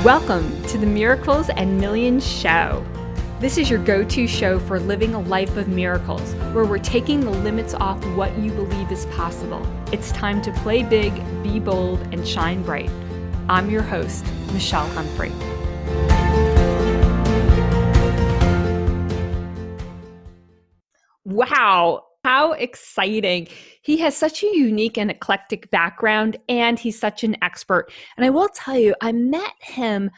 Welcome to the Miracles and Millions Show. This is your go-to show for living a life of miracles, where we're taking the limits off what you believe is possible. It's time to play big, be bold, and shine bright. I'm your host, Michelle Humphrey. Wow, how exciting. He has such a unique and eclectic background, and he's such an expert. And I will tell you, I met him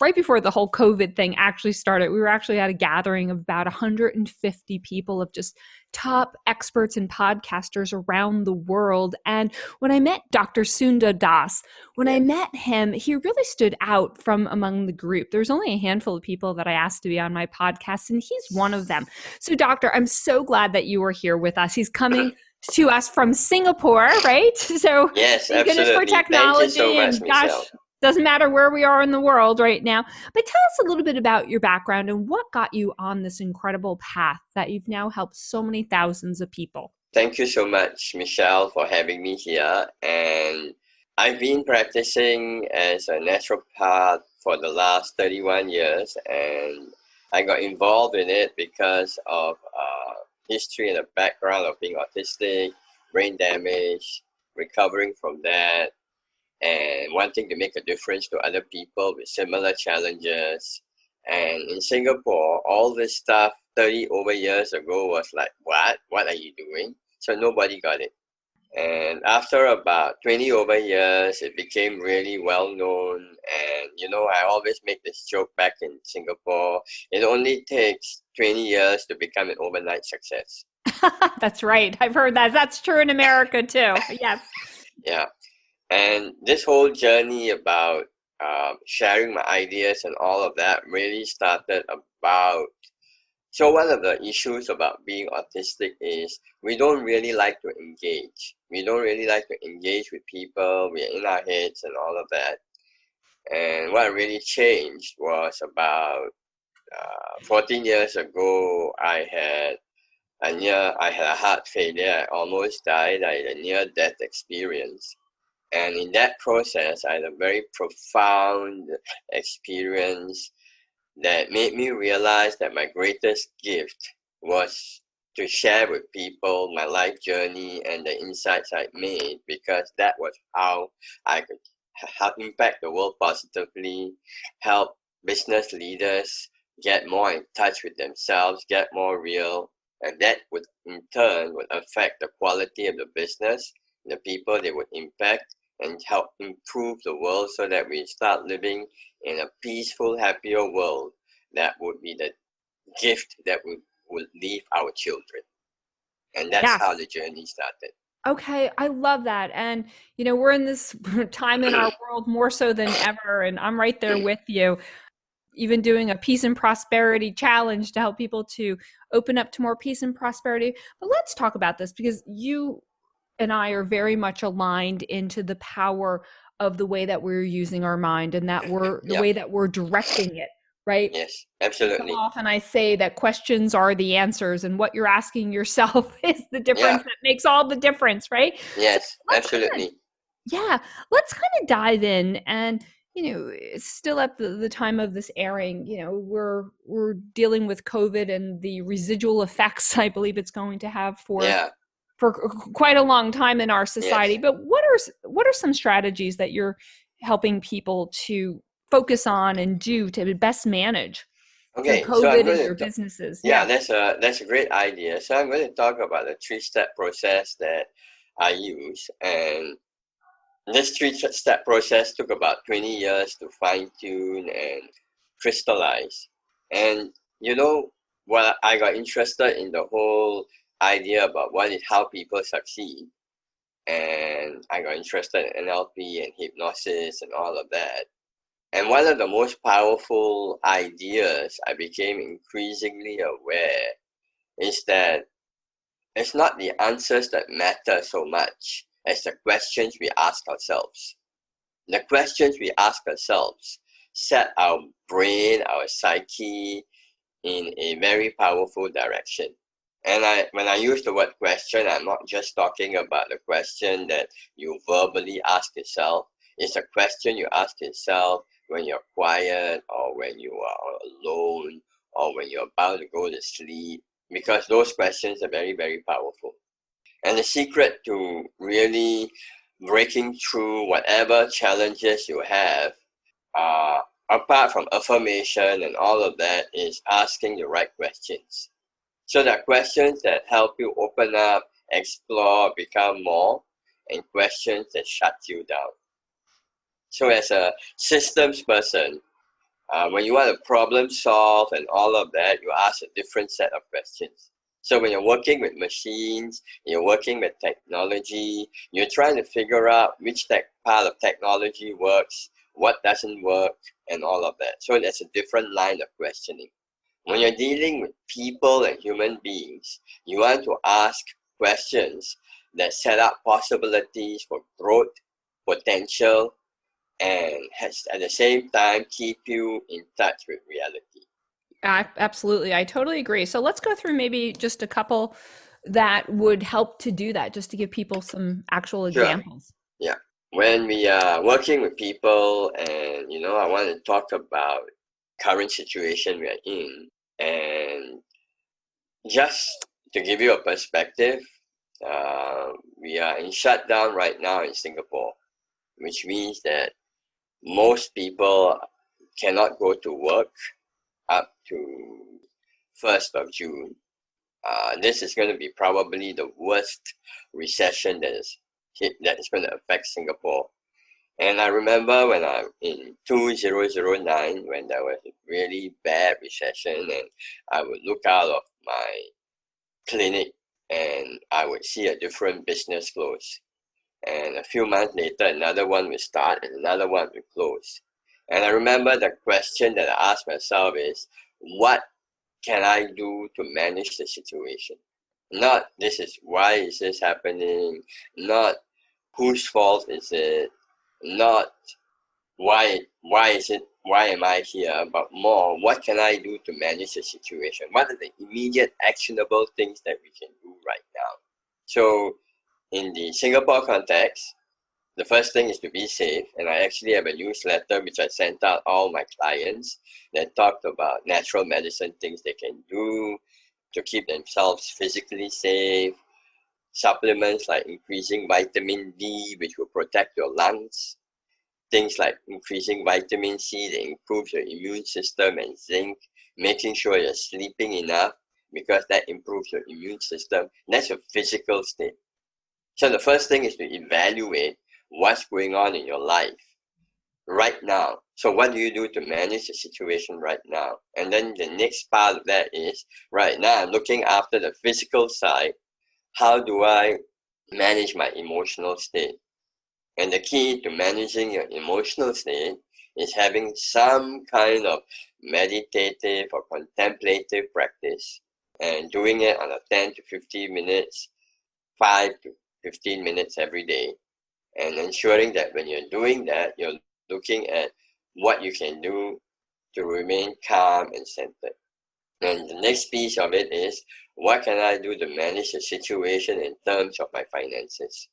right before the whole COVID thing actually started. We were actually at a gathering of about 150 people of just top experts and podcasters around the world. And when I met Dr. Sundardas, when I met him, he really stood out from among the group. There's only a handful of people that I asked to be on my podcast, and he's one of them. So, Doctor, I'm so glad that you are here with us. He's coming to us from Singapore, right? So, yes, thank goodness for technology. Thank you so much, and gosh, Michelle. Doesn't matter where we are in the world right now. But tell us a little bit about your background and what got you on this incredible path that you've now helped so many thousands of people. Thank you so much, Michelle, for having me here. And I've been practicing as a naturopath for the last 31 years. And I got involved in it because of history and the background of being autistic, brain damage, recovering from that, and wanting to make a difference to other people with similar challenges. And in Singapore, all this stuff 30 over years ago was like, what? What are you doing? So nobody got it. And after about 20 over years, it became really well known. And, you know, I always make this joke back in Singapore. It only takes 20 years to become an overnight success. That's right. I've heard that. That's true in America too. Yes. Yeah. And this whole journey about sharing my ideas and all of that really started about, so one of the issues about being autistic is we don't really like to engage. We don't really like to engage with people. We're in our heads and all of that. And what really changed was about 14 years ago, I had a heart failure. I almost died. I had a near-death experience. And in that process, I had a very profound experience that made me realize that my greatest gift was to share with people my life journey and the insights I made, because that was how I could help impact the world positively, help business leaders get more in touch with themselves, get more real, and that would in turn would affect the quality of the business, the people they would impact, and help improve the world so that we start living in a peaceful, happier world. That would be the gift that we would leave our children. And that's how the journey started. Okay, I love that. And, you know, we're in this time in our world more so than ever, and I'm right there with you. Even doing a peace and prosperity challenge to help people to open up to more peace and prosperity. But let's talk about this, because you and I are very much aligned into the power of the way that we're using our mind, and that we're the way that we're directing it, right? Yes, absolutely. So often I say that questions are the answers, and what you're asking yourself is the difference that makes all the difference, right? Yes, so absolutely. Let's kind of dive in. And you know, it's still at the time of this airing, you know, we're dealing with COVID and the residual effects I believe it's going to have for quite a long time in our society. But what are some strategies that you're helping people to focus on and do to best manage COVID in your businesses? That's a great idea. So I'm going to talk about the 3-step process that I use. And this 3-step process took about 20 years to fine-tune and crystallize. And you know, what I got interested in the whole idea about how people succeed, and I got interested in NLP and hypnosis and all of that. And one of the most powerful ideas I became increasingly aware is that it's not the answers that matter so much as the questions we ask ourselves. The questions we ask ourselves set our brain, our psyche in a very powerful direction. And when I use the word question, I'm not just talking about the question that you verbally ask yourself. It's a question you ask yourself when you're quiet, or when you are alone, or when you're about to go to sleep, because those questions are very, very powerful. And the secret to really breaking through whatever challenges you have, apart from affirmation and all of that, is asking the right questions. So there are questions that help you open up, explore, become more, and questions that shut you down. So as a systems person, when you want to problem solve and all of that, you ask a different set of questions. So when you're working with machines, you're working with technology, you're trying to figure out which part of technology works, what doesn't work, and all of that. So that's a different line of questioning. When you're dealing with people and human beings, you want to ask questions that set up possibilities for growth, potential, and has at the same time keep you in touch with reality. Absolutely. I totally agree. So let's go through maybe just a couple that would help to do that, just to give people some actual Sure. examples. Yeah. When we are working with people, and I want to talk about current situation we are in, and just to give you a perspective, we are in shutdown right now in Singapore, which means that most people cannot go to work up to 1st of June. This is going to be probably the worst recession that is going to affect Singapore. And I remember when I'm in 2009, when there was a really bad recession, and I would look out of my clinic and I would see a different business close. And a few months later, another one will start and another one will close. And I remember the question that I asked myself is, what can I do to manage the situation? Not why is this happening? Not whose fault is it? Not why am I here? But more, what can I do to manage the situation? What are the immediate actionable things that we can do right now? So in the Singapore context, the first thing is to be safe, and I actually have a newsletter which I sent out all my clients that talked about natural medicine things they can do to keep themselves physically safe, supplements like increasing vitamin D, which will protect your lungs, things like increasing vitamin C that improves your immune system, and zinc, making sure you're sleeping enough because that improves your immune system. That's your physical state. So the first thing is to evaluate what's going on in your life right now. So what do you do to manage the situation right now? And then the next part of that is, right now I'm looking after the physical side. How do I manage my emotional state? And the key to managing your emotional state is having some kind of meditative or contemplative practice, and doing it on a 10 to 15 minutes, 5 to 15 minutes every day, and ensuring that when you're doing that, you're looking at what you can do to remain calm and centered. And the next piece of it is, what can I do to manage the situation in terms of my finances?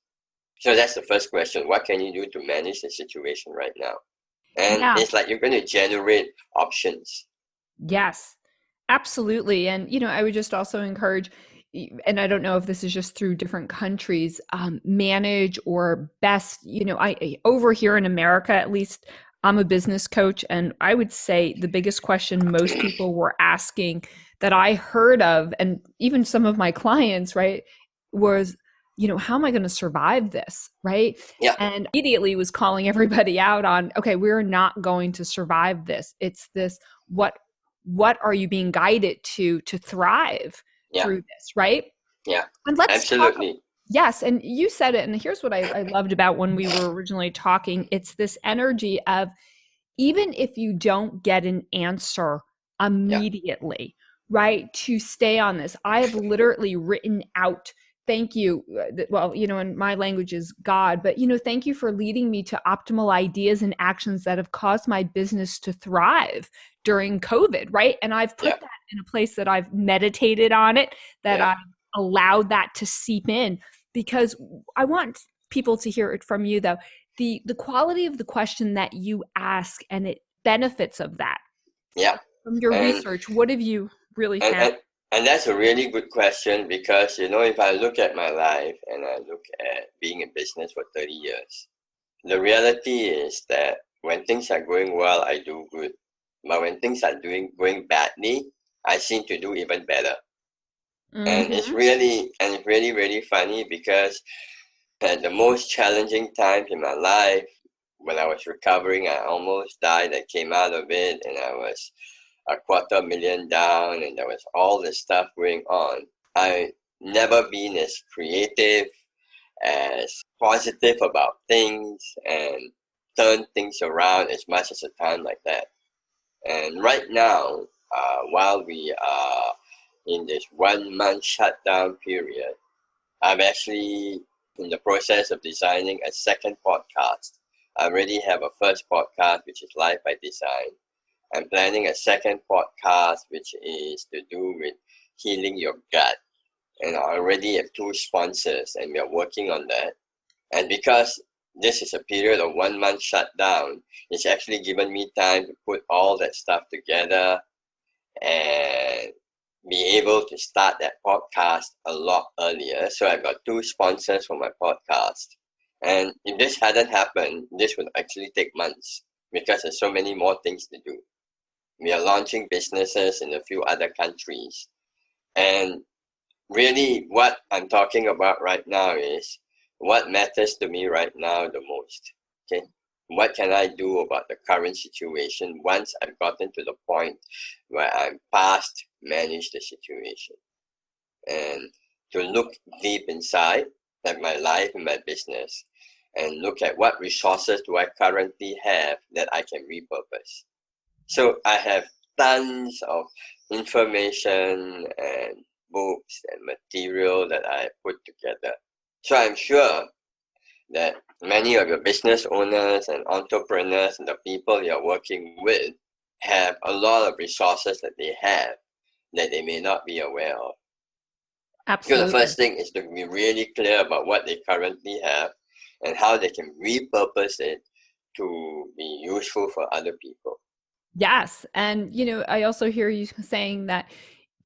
So that's the first question. What can you do to manage the situation right now? And Yeah. it's like you're going to generate options. Yes, absolutely. And, I would just also encourage, and I don't know if this is just through different countries, manage or best, over here in America, at least, I'm a business coach. And I would say the biggest question most people were asking that I heard of, and even some of my clients, right, was, how am I going to survive this? Right. Yeah. And immediately was calling everybody out on, okay, we're not going to survive this. It's this, what are you being guided to thrive through this, right? Yeah. And let's absolutely. talk. Yes, and you said it, and here's what I loved about when we were originally talking. It's this energy of, even if you don't get an answer immediately, right, to stay on this. I have literally written out, thank you, well, in my language is God, but, thank you for leading me to optimal ideas and actions that have caused my business to thrive during COVID, right? And I've put that in a place that I've meditated on it, that I've allowed that to seep in, because I want people to hear it from you, though. The quality of the question that you ask, and it benefits of that? Yeah. From your And research, what have you really and, found? and and that's a really good question because, if I look at my life and I look at being in business for 30 years, the reality is that when things are going well, I do good. But when things are going badly, I seem to do even better. And Mm-hmm. it's really, really funny because at the most challenging times in my life, when I was recovering, I almost died. I came out of it and I was $250,000 down and there was all this stuff going on. I never been as creative, as positive about things and turn things around as much as a time like that. And right now, while we are in this 1 month shutdown period, I'm actually in the process of designing a second podcast. I already have a first podcast, which is Life by Design. I'm planning a second podcast, which is to do with healing your gut. And I already have 2 sponsors, and we are working on that. And because this is a period of 1 month shutdown, it's actually given me time to put all that stuff together and be able to start that podcast a lot earlier. So I got 2 sponsors for my podcast. And if this hadn't happened, this would actually take months because there's so many more things to do. We are launching businesses in a few other countries. And really what I'm talking about right now is what matters to me right now the most. Okay. What can I do about the current situation once I've gotten to the point where I'm past manage the situation? And to look deep inside at my life and my business and look at what resources do I currently have that I can repurpose. So I have tons of information and books and material that I put together. So I'm sure that many of your business owners and entrepreneurs and the people you're working with have a lot of resources that they have that they may not be aware of. So the Absolutely. first thing is to be really clear about what they currently have and how they can repurpose it to be useful for other people. Yes. And, I also hear you saying that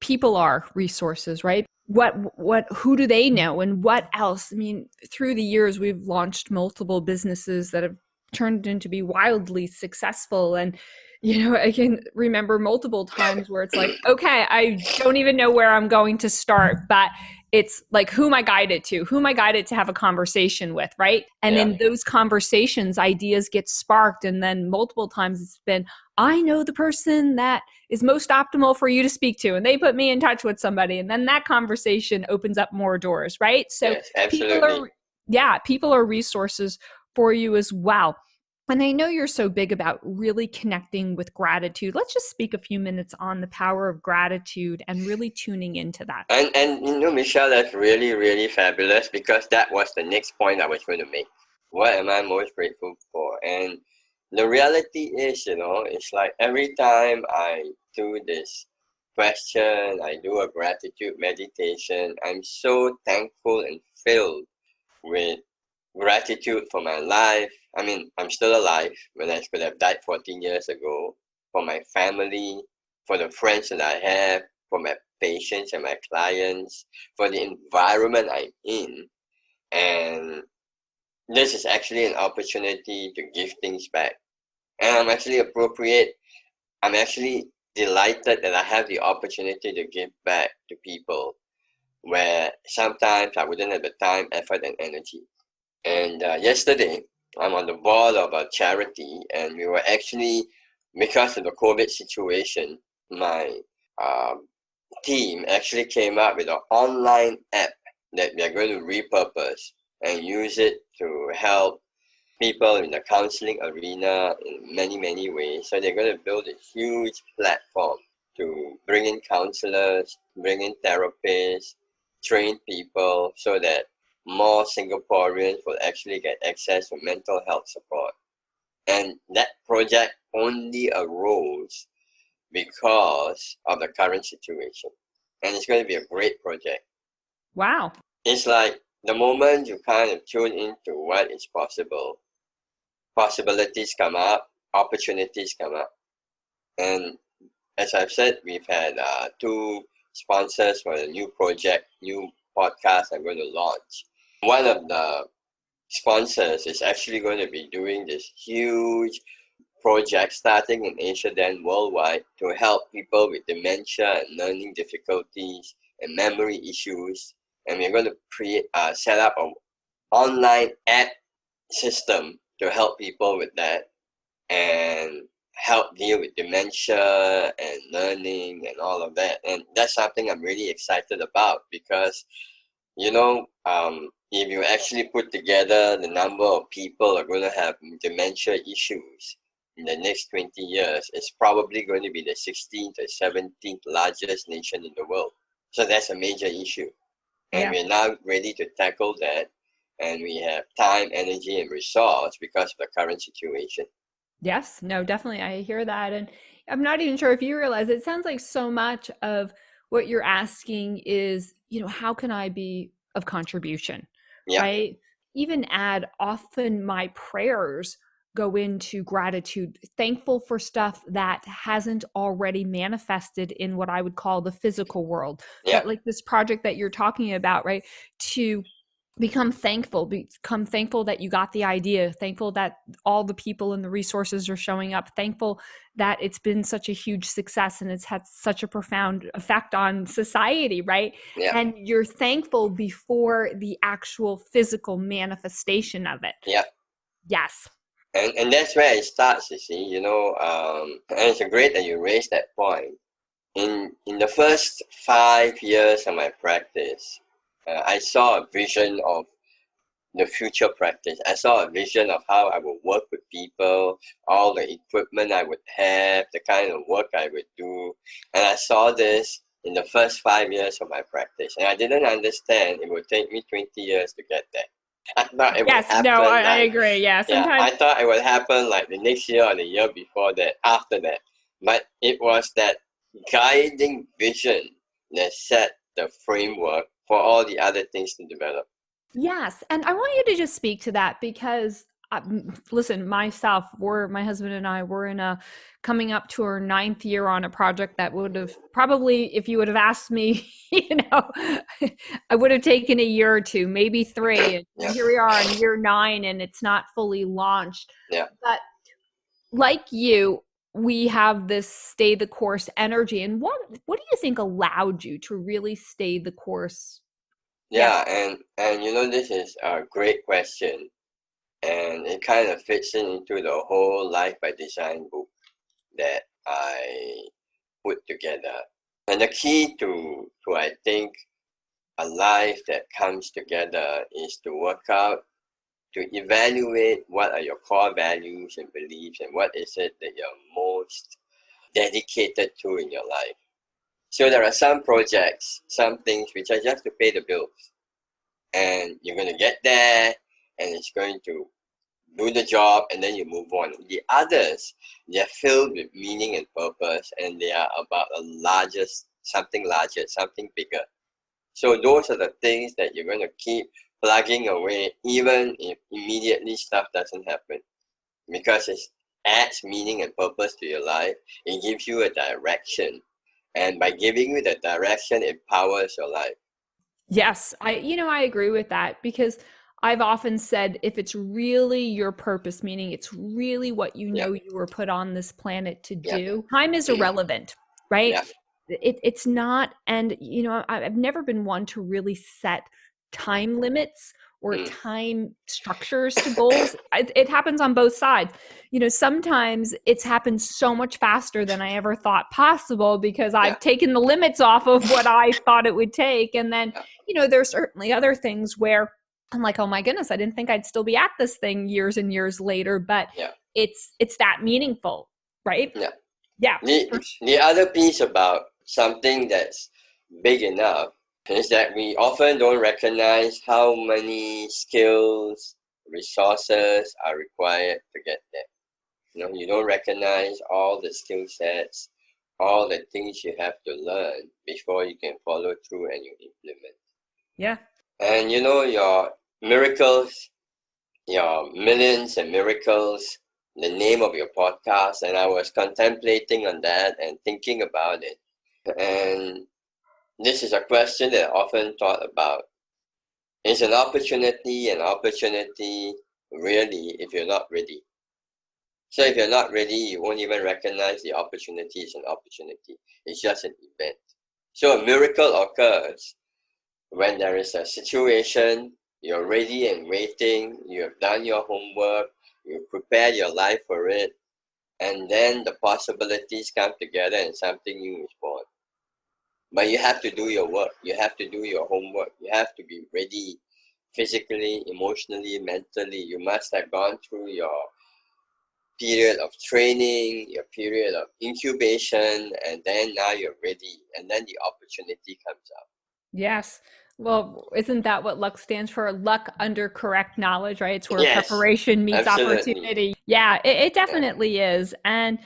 people are resources, right? Who do they know and what else? I mean, through the years, we've launched multiple businesses that have turned into be wildly successful. And, I can remember multiple times where it's like, okay, I don't even know where I'm going to start, but it's like, who am I guided to? Who am I guided to have a conversation with, right? And Yeah. in those conversations, ideas get sparked. And then multiple times it's been, I know the person that is most optimal for you to speak to, and they put me in touch with somebody, and then that conversation opens up more doors, right? So Yes, people absolutely. are people are resources for you as well. And I know you're so big about really connecting with gratitude. Let's just speak a few minutes on the power of gratitude and really tuning into that. And Michelle, that's really, really fabulous because that was the next point I was going to make. What am I most grateful for? And the reality is, it's like every time I do this question, I do a gratitude meditation, I'm so thankful and filled with gratitude for my life. I mean, I'm still alive when I could have died 14 years ago, for my family, for the friends that I have, for my patients and my clients, for the environment I'm in. And this is actually an opportunity to give things back. And I'm actually delighted that I have the opportunity to give back to people where sometimes I wouldn't have the time, effort, and energy. And yesterday, I'm on the board of a charity, and we were actually, because of the COVID situation, my um, team actually came up with an online app that we are going to repurpose and use it to help people in the counseling arena in many, many ways. So they're going to build a huge platform to bring in counselors, bring in therapists, train people so that more Singaporeans will actually get access to mental health support. And that project only arose because of the current situation. And it's going to be a great project. Wow. It's like the moment you kind of tune into what is possible, possibilities come up, opportunities come up. And as I've said, we've had 2 sponsors for the new project, new podcast I'm going to launch. One of the sponsors is actually going to be doing this huge project starting in Asia, then worldwide, to help people with dementia and learning difficulties and memory issues. And we're going to set up an online app system to help people with that and help deal with dementia and learning and all of that. And that's something I'm really excited about because, if you actually put together the number of people who are going to have dementia issues in the next 20 years, it's probably going to be the 16th or 17th largest nation in the world. So that's a major issue. And we're now ready to tackle that. And we have time, energy, and resource because of the current situation. Yes, no, definitely. I hear that. And I'm not even sure if you realize it sounds like so much of what you're asking is, how can I be of contribution? Yeah. Right? Even often my prayers go into gratitude, thankful for stuff that hasn't already manifested in what I would call the physical world. Yeah. But like this project that you're talking about, right? To become thankful that you got the idea, thankful that all the people and the resources are showing up, thankful that it's been such a huge success and it's had such a profound effect on society, right? Yeah. And you're thankful before the actual physical manifestation of it. Yeah. Yes. And that's where it starts, you see, and it's great that you raised that point. In the first 5 years of my practice, I saw a vision of the future practice. I saw a vision of how I would work with people, all the equipment I would have, the kind of work I would do. And I saw this in the first 5 years of my practice. And I didn't understand it would take me 20 years to get there. I thought it would happen. I agree. Yeah, sometimes I thought it would happen like the next year or the year before that, after that. But it was that guiding vision that set the framework for all the other things to develop. Yes. And I want you to just speak to that because, listen, my husband and I were coming up to our 9th year on a project that would have probably, if you would have asked me, I would have taken a year or 2, maybe 3. And here we are in year 9 and it's not fully launched. Yeah. But like you, we have this stay the course energy. And what do you think allowed you to really stay the course? Yeah, and this is a great question. And it kind of fits into the whole Life by Design book that I put together. And the key to I think, a life that comes together is to work out, to evaluate what are your core values and beliefs and what is it that you're most dedicated to in your life. So there are some projects, some things which are just to pay the bills. And you're going to get there and it's going to do the job and then you move on. The others, they're filled with meaning and purpose and they are about something larger, something bigger. So those are the things that you're going to keep plugging away even if immediately stuff doesn't happen. Because it adds meaning and purpose to your life. It gives you a direction. And by giving you the direction, it powers your life. Yes, I agree with that because I've often said if it's really your purpose, meaning it's really what you were put on this planet to do, time is irrelevant, right? Yeah. It's not, and I've never been one to really set time limits or time structures to goals. It happens on both sides. Sometimes it's happened so much faster than I ever thought possible because I've taken the limits off of what I thought it would take. And then, there's certainly other things where I'm like, oh my goodness, I didn't think I'd still be at this thing years and years later, but it's that meaningful, right? Yeah. Yeah. The other piece about something that's big enough is that we often don't recognize how many skills, resources are required to get there. You don't recognize all the skill sets, all the things you have to learn before you can follow through and you implement. Yeah. And your miracles, your millions and miracles the name of your podcast, and I was contemplating on that and thinking about it. And this is a question that I often thought about. Is an opportunity really if you're not ready? So if you're not ready, you won't even recognize the opportunity as an opportunity. It's just an event. So a miracle occurs when there is a situation, you're ready and waiting, you have done your homework, you prepared your life for it, and then the possibilities come together and something new is born. But you have to do your work, you have to do your homework, you have to be ready physically, emotionally, mentally. You must have gone through your period of training, your period of incubation, and then now you're ready, and then the opportunity comes up. Yes. Well, isn't that what luck stands for? Luck under correct knowledge, right? It's where Yes, preparation meets absolutely. opportunity. Yeah, it Yeah. definitely is. And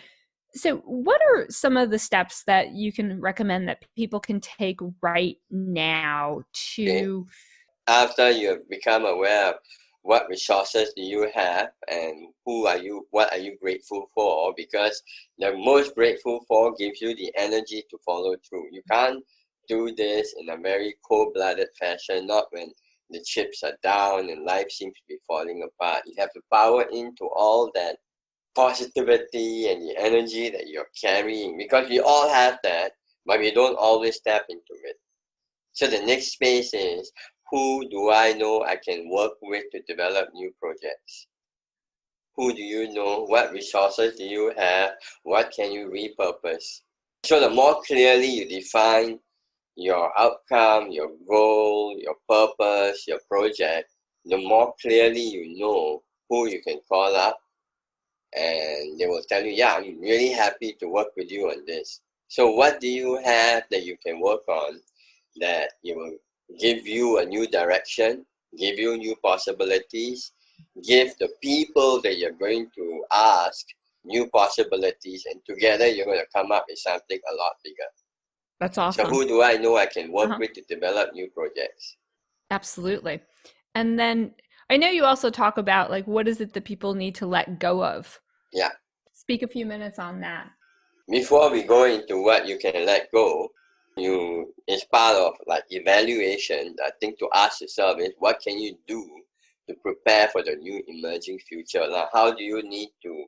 so, what are some of the steps that you can recommend that people can take right now Okay. to? After you have become aware of what resources do you have and what are you grateful for, because the most grateful for gives you the energy to follow through. You can't do this in a very cold-blooded fashion, not when the chips are down and life seems to be falling apart. You have to power into all that positivity and the energy that you're carrying, because we all have that, but we don't always tap into it. So the next space is, who do I know I can work with to develop new projects? Who do you know? What resources do you have? What can you repurpose? So the more clearly you define your outcome, your goal, your purpose, your project, the more clearly you know who you can call up, and they will tell you, yeah, I'm really happy to work with you on this. So what do you have that you can work on that it will give you a new direction, give you new possibilities, give the people that you're going to ask new possibilities, and together you're going to come up with something a lot bigger. That's So awesome. who do I know I can work Uh-huh. with to develop new projects? Absolutely. And then I know you also talk about like what is it that people need to let go of? Yeah. Speak a few minutes on that. Before we go into what you can let go, it's part of like evaluation. I think to ask yourself is, what can you do to prepare for the new emerging future? Like, how do you need to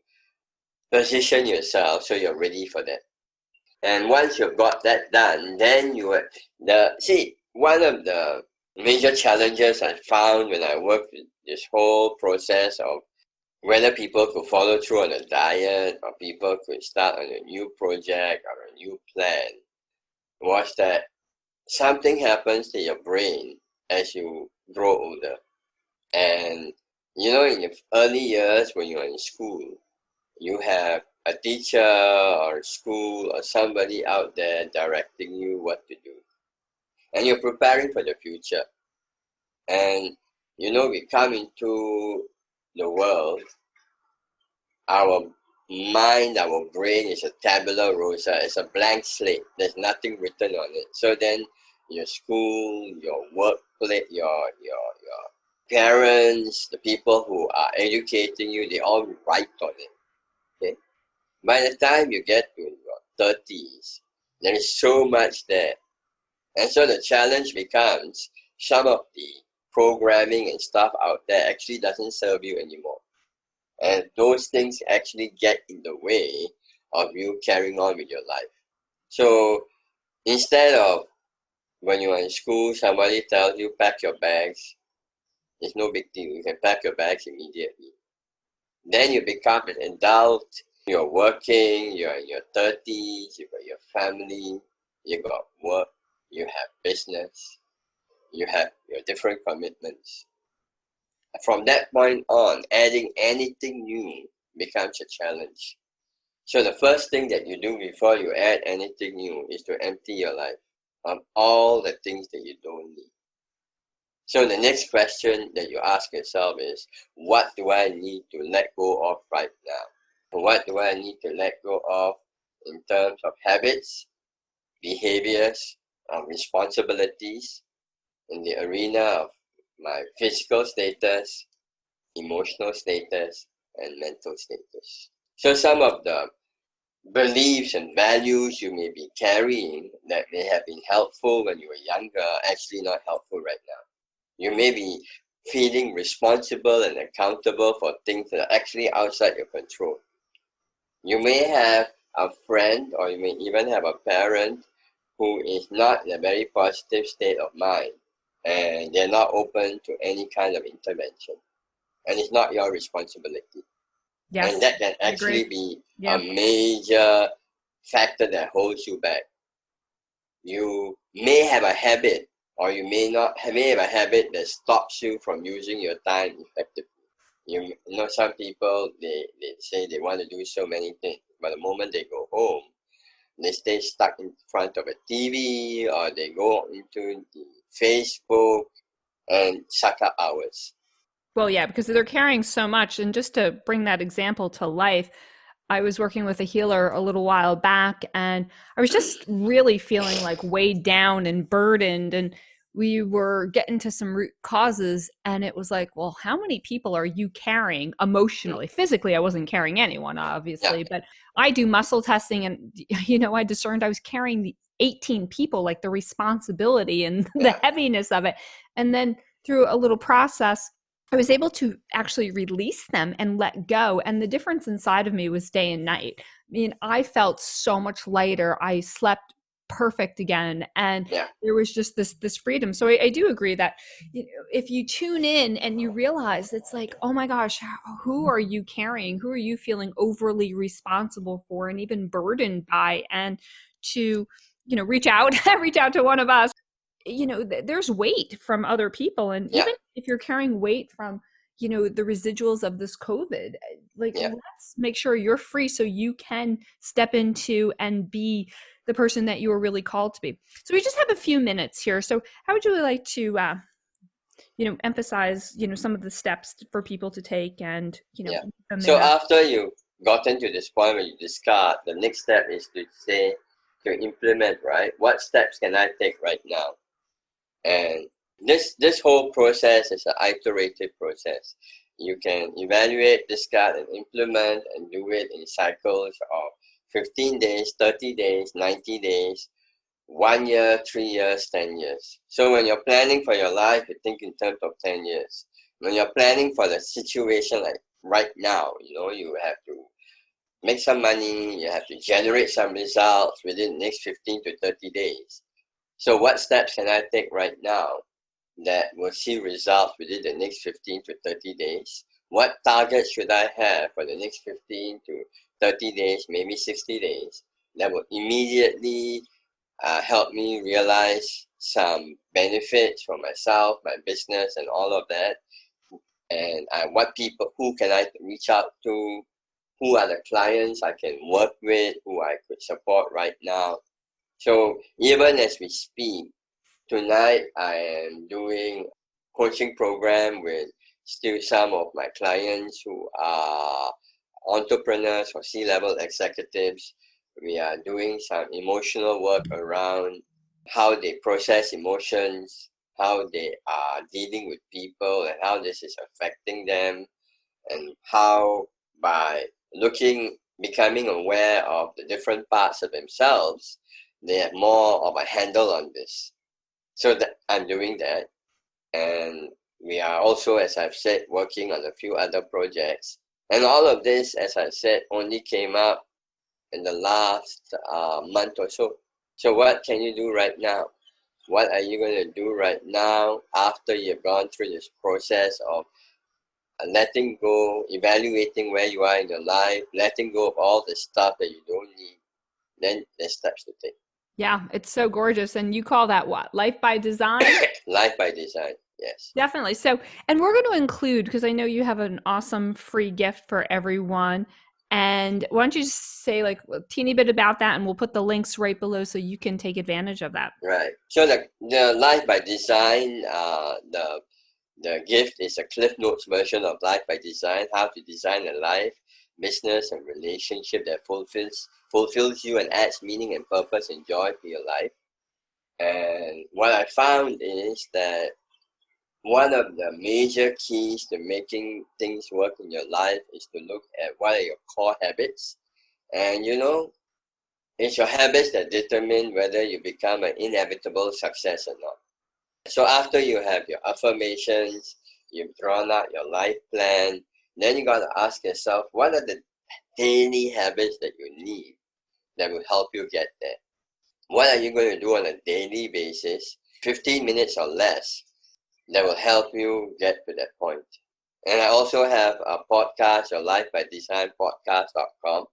position yourself so you're ready for that? And once you've got that done, then one of the major challenges I found when I worked with this whole process of whether people could follow through on a diet or people could start on a new project or a new plan, was that something happens to your brain as you grow older. And in your early years when you're in school, you have a teacher or school or somebody out there directing you what to do. And you're preparing for the future. And we come into the world, our mind, our brain is a tabula rasa, it's a blank slate. There's nothing written on it. So then your school, your workplace, your parents, the people who are educating you, they all write on it. Okay? By the time you get to your 30s, there is so much there. And so the challenge becomes, some of the programming and stuff out there actually doesn't serve you anymore. And those things actually get in the way of you carrying on with your life. So instead of when you are in school, somebody tells you pack your bags, it's no big deal. You can pack your bags immediately. Then you become an adult, you're working, you're in your 30s, you've got your family, you got work, you have business, you have your different commitments. From that point on, adding anything new becomes a challenge. So the first thing that you do before you add anything new is to empty your life of all the things that you don't need. So the next question that you ask yourself is, what do I need to let go of right now? What do I need to let go of in terms of habits, behaviors, responsibilities in the arena of my physical status, emotional status, and mental status. So some of the beliefs and values you may be carrying that may have been helpful when you were younger are actually not helpful right now. You may be feeling responsible and accountable for things that are actually outside your control. You may have a friend, or you may even have a parent who is not in a very positive state of mind, and they're not open to any kind of intervention, and it's not your responsibility. Yes, And that can I actually agree. be Yeah. a major factor that holds you back. You may have a habit, or you may not may have a habit that stops you from using your time effectively. You know, some people, they say they want to do so many things, but the moment they go home, they stay stuck in front of a TV, or they go into the Facebook and suck up hours. Well, yeah, because they're carrying so much. And just to bring that example to life, I was working with a healer a little while back, and I was just really feeling like weighed down and burdened. And we were getting to some root causes, and it was like, well, how many people are you carrying emotionally? Physically, I wasn't carrying anyone, Yeah, obviously, but I do muscle testing, and I discerned I was carrying the 18 people, like the responsibility and the yeah, heaviness of it. And then through a little process, I was able to actually release them and let go. And the difference inside of me was day and night. I mean, I felt so much lighter. I slept perfect again. And yeah, there was just this freedom. So I do agree that if you tune in and you realize it's like, oh my gosh, who are you carrying? Who are you feeling overly responsible for and even burdened by? And to, reach out, reach out to one of us. There's weight from other people, and yeah, even if you're carrying weight from the residuals of this COVID, like, yeah. let's make sure you're free so you can step into and be the person that you are really called to be. So we just have a few minutes here, so how would you like to emphasize some of the steps for people to take, and Yeah. from So there. after you've gotten to this point where you discard, the next step is to say, to implement, right? What steps can I take right now? And this whole process is an iterative process. You can evaluate, discard, and implement, and do it in cycles of 15 days, 30 days, 90 days, 1 year, 3 years, 10 years. So when you're planning for your life, you think in terms of 10 years. When you're planning for the situation like right now, you have to make some money, you have to generate some results within the next 15 to 30 days. So what steps can I take right now that will see results within the next 15 to 30 days? What targets should I have for the next 15 to 30 days, maybe 60 days, that will immediately help me realize some benefits for myself, my business, and all of that? And who can I reach out to? Who are the clients I can work with, who I could support right now? So even as we speak, tonight I am doing coaching program with still some of my clients who are entrepreneurs or C-level executives. We are doing some emotional work around how they process emotions, how they are dealing with people, and how this is affecting them, and how by becoming aware of the different parts of themselves, they have more of a handle on this. So that I'm doing that, and we are also, as I've said, working on a few other projects. And all of this, as I said, only came up in the last month or so. So what can you do right now? What are you going to do right now after you've gone through this process of letting go, evaluating where you are in your life, letting go of all the stuff that you don't need? Then there's steps to take. Yeah, it's so gorgeous. And you call that what? Life by design? Life by design, yes. Definitely. So, and we're going to include, because I know you have an awesome free gift for everyone. And why don't you just say like a teeny bit about that, and we'll put the links right below so you can take advantage of that. Right. So the Life by Design, the gift is a Cliff Notes version of Life by Design, how to design a life, business, and relationship that fulfills you and adds meaning and purpose and joy to your life. And what I found is that one of the major keys to making things work in your life is to look at what are your core habits. And it's your habits that determine whether you become an inevitable success or not. So after you have your affirmations, you've drawn out your life plan, then you got to ask yourself, what are the daily habits that you need that will help you get there? What are you going to do on a daily basis, 15 minutes or less, that will help you get to that point? And I also have a podcast, your Life by Design podcast.com,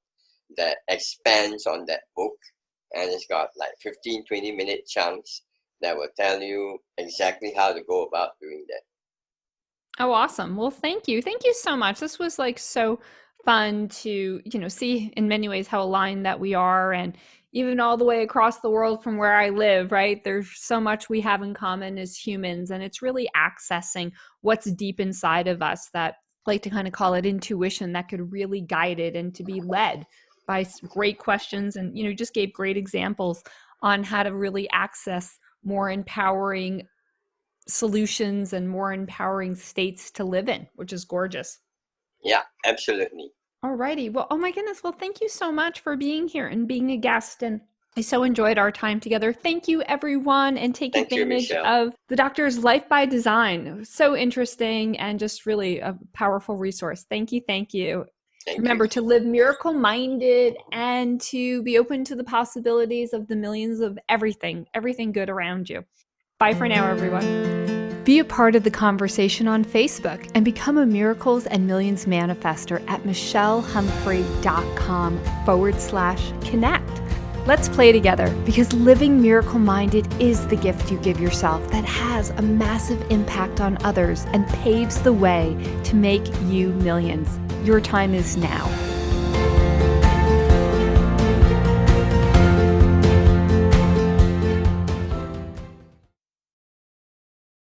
that expands on that book. And it's got like 15, 20-minute chunks that will tell you exactly how to go about doing that. Oh, awesome. Well, thank you. Thank you so much. This was like so fun to, see in many ways how aligned that we are, and even all the way across the world from where I live, right? There's so much we have in common as humans, and it's really accessing what's deep inside of us that I like to kind of call it intuition that could really guide it and to be led by great questions. And, just gave great examples on how to really access more empowering solutions and more empowering states to live in, which is gorgeous. Yeah, absolutely. Alrighty. Well, oh my goodness. Well, thank you so much for being here and being a guest. And I so enjoyed our time together. Thank you, everyone, and take advantage of the doctor's Life by Design. It was so interesting and just really a powerful resource. Thank you. Thank you. Remember to live miracle-minded and to be open to the possibilities of the millions of everything good around you. Bye for now, everyone. Be a part of the conversation on Facebook and become a Miracles and Millions manifester at michellehumphrey.com/connect. Let's play together, because living miracle-minded is the gift you give yourself that has a massive impact on others and paves the way to make you millions. Your time is now.